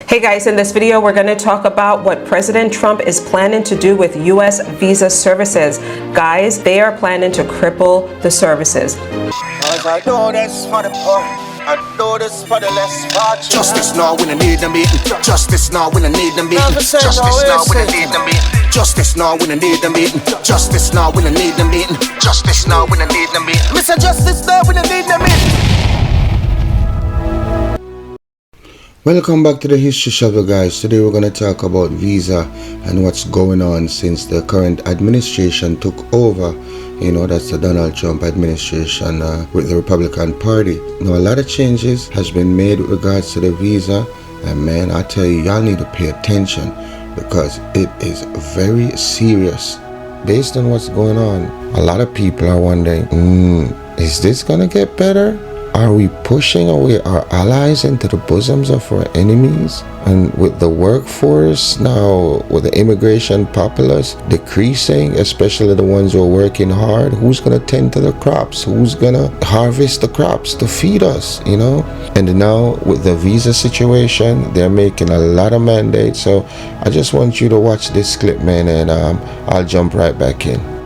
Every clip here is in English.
Hey guys, in this video we're going to talk about what President Trump is planning to do with U.S. visa services. Guys, they are planning to cripple the services. I do this for the poor, I do this for the less fortunate. Justice now when I need them beaten. Justice now when I need them beaten. Justice now when I need them beaten. Justice now when I need them beaten. Justice now when I need them beaten. Justice now when I need them beaten. Mr. Justice now when I need them beaten. Welcome back to the History Shovel, guys. Today we're going to talk about visa and what's going on since the current administration took over. You know, that's the Donald Trump administration with the Republican Party. Now, a lot of changes has been made with regards to the visa. And man, I tell you, y'all need to pay attention because it is very serious. Based on what's going on, a lot of people are wondering, is this going to get better? Are we pushing away our allies into the bosoms of our enemies? And with the workforce now, with the immigration populace decreasing, especially the ones who are working hard, who's going to tend to the crops? Who's going to harvest the crops to feed us, you know? And now with the visa situation, they're making a lot of mandates. So I just want you to watch this clip, man, and I'll jump right back in.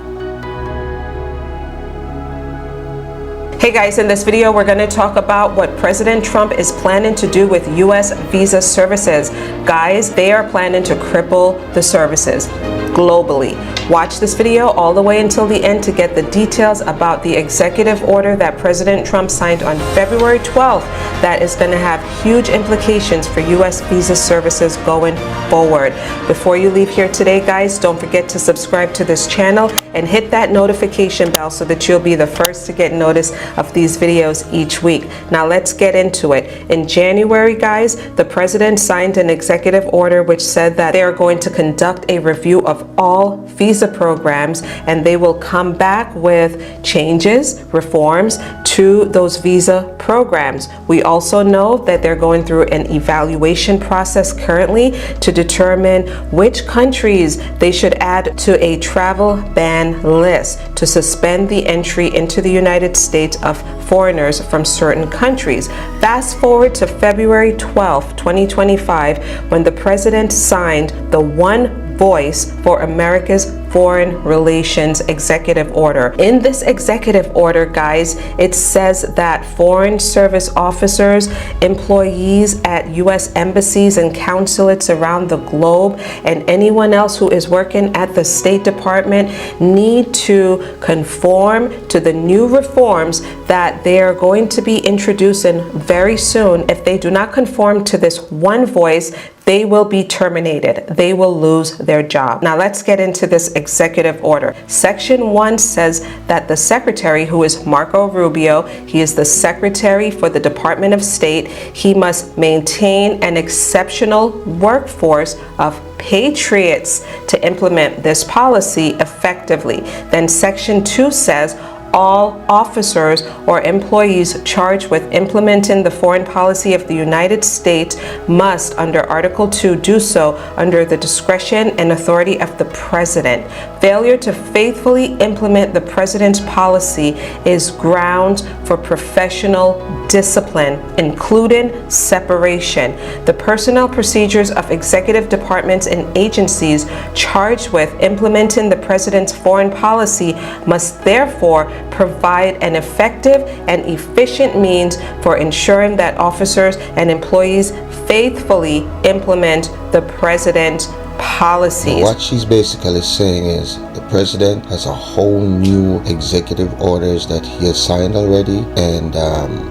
Hey guys, in this video we're going to talk about what President Trump is planning to do with U.S. visa services. Guys, they are planning to cripple the services globally. Watch this video all the way until the end to get the details about the executive order that President Trump signed on February 12th that is going to have huge implications for U.S. visa services going forward. Before you leave here today, guys, don't forget to subscribe to this channel and hit that notification bell so that you'll be the first to get notice of these videos each week. Now let's get into it. In January, guys, the president signed an executive order which said that they are going to conduct a review of all visa programs and they will come back with changes, reforms to those visa programs. We also know that they're going through an evaluation process currently to determine which countries they should add to a travel ban list to suspend the entry into the United States of foreigners from certain countries. Fast forward to February 12th, 2025, when the president signed the One Voice for America's Foreign Relations Executive Order. In this executive order, guys, it says that foreign service officers, employees at U.S. embassies and consulates around the globe, and anyone else who is working at the State Department need to conform to the new reforms that they are going to be introducing very soon. If they do not conform to this one voice, they will be terminated. They will lose their job. Now let's get into this executive order. Section 1 says that the secretary, who is Marco Rubio, he is the secretary for the Department of State. He must maintain an exceptional workforce of patriots to implement this policy effectively. Then Section 2 says all officers or employees charged with implementing the foreign policy of the United States must, under Article 2, do so under the discretion and authority of the President. Failure to faithfully implement the President's policy is grounds for professional discipline, including separation. The personnel procedures of executive departments and agencies charged with implementing the President's foreign policy must therefore provide an effective and efficient means for ensuring that officers and employees faithfully implement the President's policies. What she's basically saying is the president has a whole new executive orders that he has signed already, and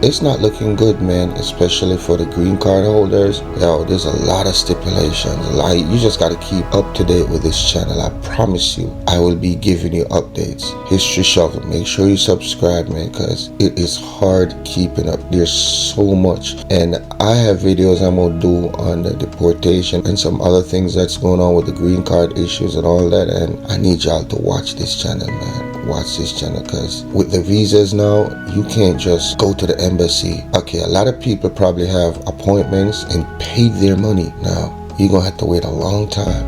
it's not looking good, man, especially for the green card holders. Yo, there's a lot of stipulations. You just got to keep up to date with this channel. I promise you, I will be giving you updates. History Shovel, make sure you subscribe, man, because it is hard keeping up. There's so much, and I have videos I'm gonna do on the deportation and some other things that's going on with the green card issues and all that, and I need y'all to watch this channel, man. Watch this channel, because with the visas now, you can't just go to the embassy. Okay, a lot of people probably have appointments and paid their money. Now you're gonna have to wait a long time.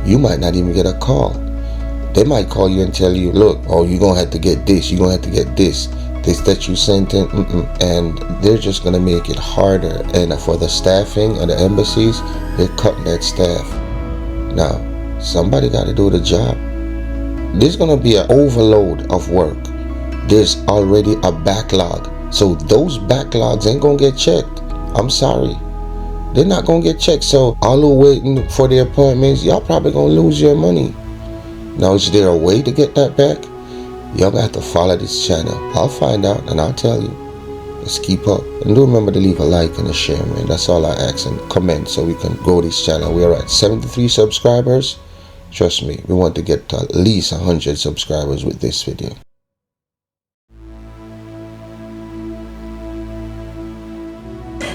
You might not even get a call. They might call you and tell you, look, oh, you're gonna have to get this, you're gonna have to get this this that you sent in, and they're just gonna make it harder. And for the staffing at the embassies, they're cutting that staff. Now, somebody got to do the job. There's gonna be an overload of work. There's already a backlog, so those backlogs ain't gonna get checked. I'm sorry, they're not gonna get checked. So all who waiting for the appointments, y'all probably gonna lose your money. Now, is there a way to get that back? Y'all got to follow this channel. I'll find out and I'll tell you. Let's keep up. And do remember to leave a like and a share, man. That's all I ask, and comment so we can grow this channel. We're at 73 subscribers. Trust me, we want to get to at least 100 subscribers with this video.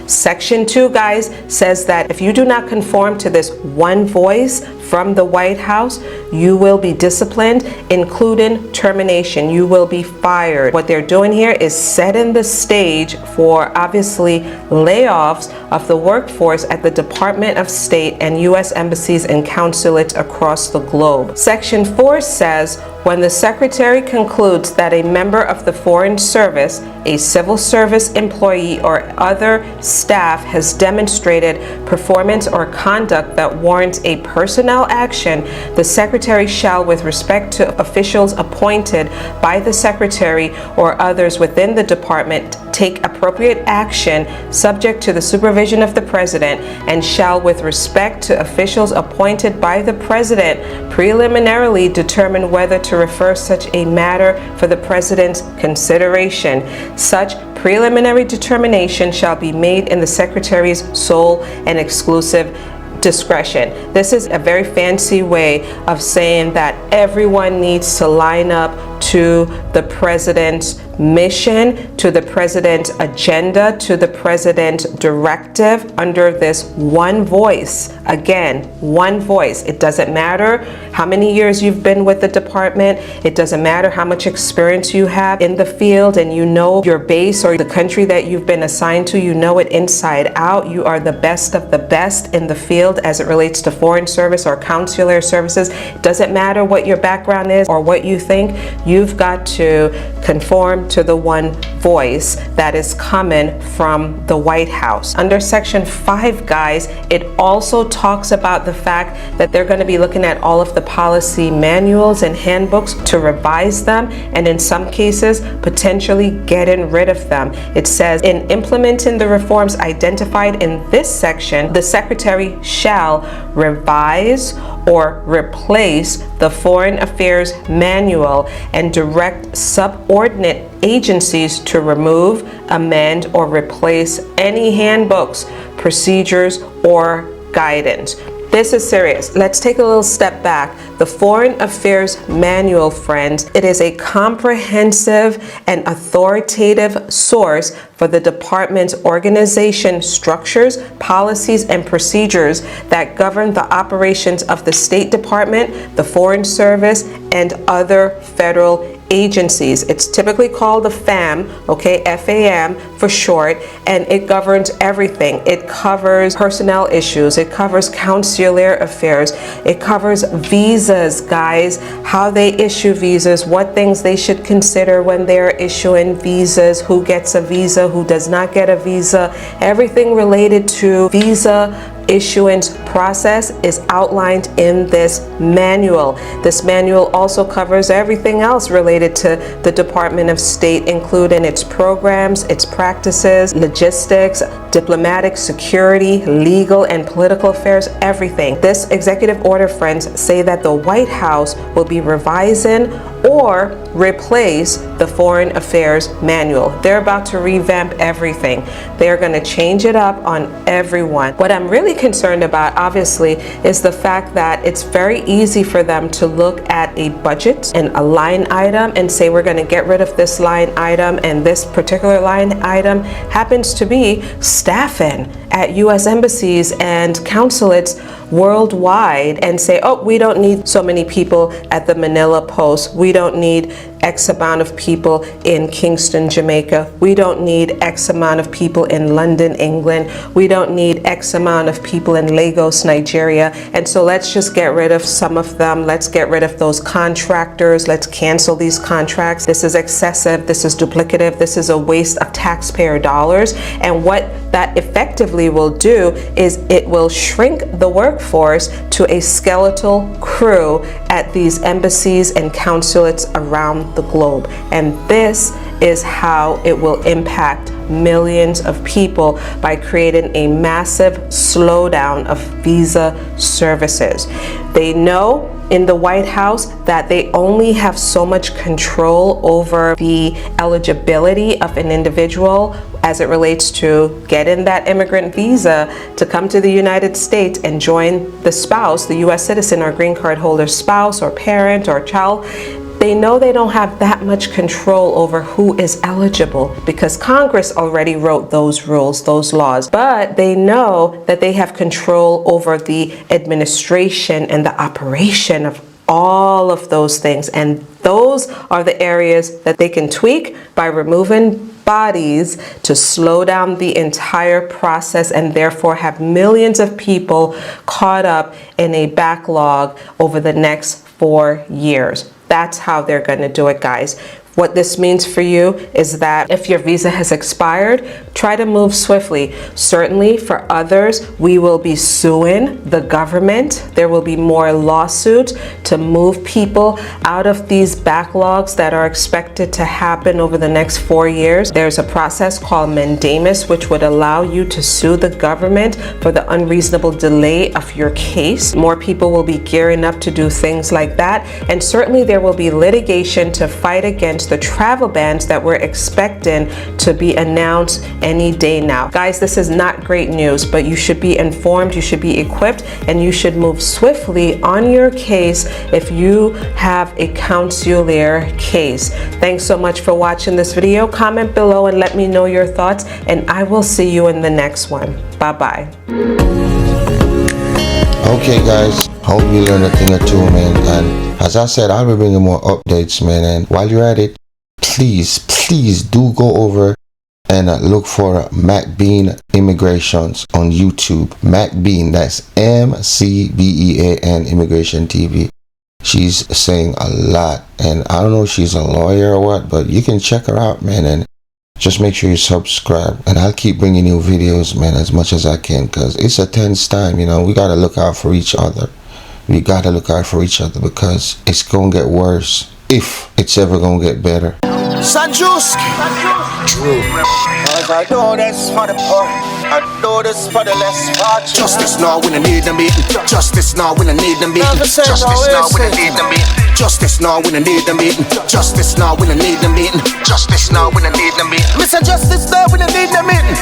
Section 2, guys, says that if you do not conform to this one voice from the White House, you will be disciplined, including termination. You will be fired. What they're doing here is setting the stage for, obviously, layoffs of the workforce at the Department of State and U.S. embassies and consulates across the globe. Section 4 says, when the Secretary concludes that a member of the Foreign Service, a civil service employee, or other staff has demonstrated performance or conduct that warrants a personnel action, the Secretary shall, with respect to officials appointed by the Secretary or others within the Department, take appropriate action subject to the supervision of the President, and shall, with respect to officials appointed by the President, preliminarily determine whether to refer such a matter for the President's consideration. Such preliminary determination shall be made in the Secretary's sole and exclusive discretion. This is a very fancy way of saying that everyone needs to line up to the President's mission, to the President's agenda, to the President's directive under this one voice. Again, one voice. It doesn't matter how many years you've been with the department. It doesn't matter how much experience you have in the field and you know your base or the country that you've been assigned to. You know it inside out. You are the best of the best in the field as it relates to foreign service or consular services. It doesn't matter what your background is or what you think. You've got to conform to the one voice that is coming from the White House. Under Section 5, guys, it also talks about the fact that they're going to be looking at all of the policy manuals and handbooks to revise them, and in some cases, potentially getting rid of them. It says, in implementing the reforms identified in this section, the Secretary shall revise or replace the Foreign Affairs Manual and direct subordinate agencies to remove, amend, or replace any handbooks, procedures, or guidance. This is serious. Let's take a little step back. The Foreign Affairs Manual, friends, it is a comprehensive and authoritative source for the department's organization, structures, policies, and procedures that govern the operations of the State Department, the Foreign Service, and other federal agencies. It's typically called the FAM, okay, FAM for short, and it governs everything. It covers personnel issues, it covers consular affairs, it covers visas, guys, how they issue visas, what things they should consider when they're issuing visas, who gets a visa, who does not get a visa. Everything related to visa issuance process is outlined in this manual. This manual also covers everything else related to the Department of State, including its programs, its practices, logistics, diplomatic, security, legal, and political affairs, everything. This executive order, friends, say that the White House will be revising or replace the Foreign Affairs Manual. They're about to revamp everything. They're going to change it up on everyone. What I'm really concerned about, obviously, is the fact that it's very easy for them to look at a budget and a line item and say, we're going to get rid of this line item, and this particular line item happens to be staffing at U.S. embassies and consulates worldwide and say, oh, we don't need so many people at the Manila Post. We don't need X amount of people in Kingston, Jamaica. We don't need X amount of people in London, England. We don't need X amount of people in Lagos, Nigeria. And so let's just get rid of some of them. Let's get rid of those contractors. Let's cancel these contracts. This is excessive. This is duplicative. This is a waste of taxpayer dollars. And what that effectively will do is it will shrink the workforce to a skeletal crew at these embassies and consulates around the globe. And this is how it will impact millions of people by creating a massive slowdown of visa services. They know in the White House that they only have so much control over the eligibility of an individual as it relates to getting that immigrant visa to come to the United States and join the spouse, the US citizen or green card holder's spouse or parent or child. They know they don't have that much control over who is eligible because Congress already wrote those rules, those laws, but they know that they have control over the administration and the operation of all of those things. And those are the areas that they can tweak by removing bodies to slow down the entire process and therefore have millions of people caught up in a backlog over the next 4 years. That's how they're going to do it, guys. What this means for you is that if your visa has expired, try to move swiftly. Certainly for others, we will be suing the government. There will be more lawsuits to move people out of these backlogs that are expected to happen over the next 4 years. There's a process called mandamus, which would allow you to sue the government for the unreasonable delay of your case. More people will be gearing up to do things like that. And certainly there will be litigation to fight against the travel bans that we're expecting to be announced any day now. Guys, this is not great news, but you should be informed, you should be equipped, and you should move swiftly on your case if you have a consular case. Thanks so much for watching this video. Comment below and let me know your thoughts, and I will see you in the next one. Bye-bye. Okay guys, hope you learned a thing or two, man, and as I said, I'll be bringing more updates, man, and while you're at it, please do go over and look for Mac Bean Immigrations on YouTube. Mac Bean, that's MCBEAN Immigration TV. She's saying a lot, and I don't know if she's a lawyer or what, but you can check her out, man, and just make sure you subscribe, and I'll keep bringing you videos, man, as much as I can, because it's a tense time, you know. We got to look out for each other. We got to look out for each other because it's going to get worse if it's ever going to get better. Sanjusk. True. Cause I do this for the poor, I do this for the less fortunate. Justice now when I need them beaten. Justice now when I need them beaten. Justice now when I need them beaten. Justice now when I need them beaten. Justice now when I need them beaten. Justice now when I need them beaten. Mr. Justice now when I need them beaten.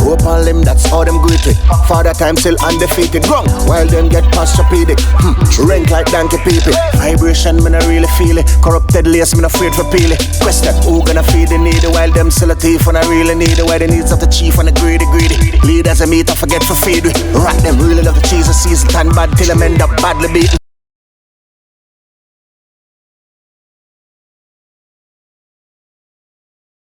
Hope on them, that's how them greeted. Father time still undefeated. Wrong, while them get posturpedic. Rank like donkey people. Vibration, me no really feel it. Corrupted lace, me no afraid for peel it. Question, who gonna feed the needy while them still a thief when I really need it. Why the needs of the chief and the greedy. Leaders a meet, I forget for feed we. Rat them really love the cheese and season. Tan bad till them end up badly beaten.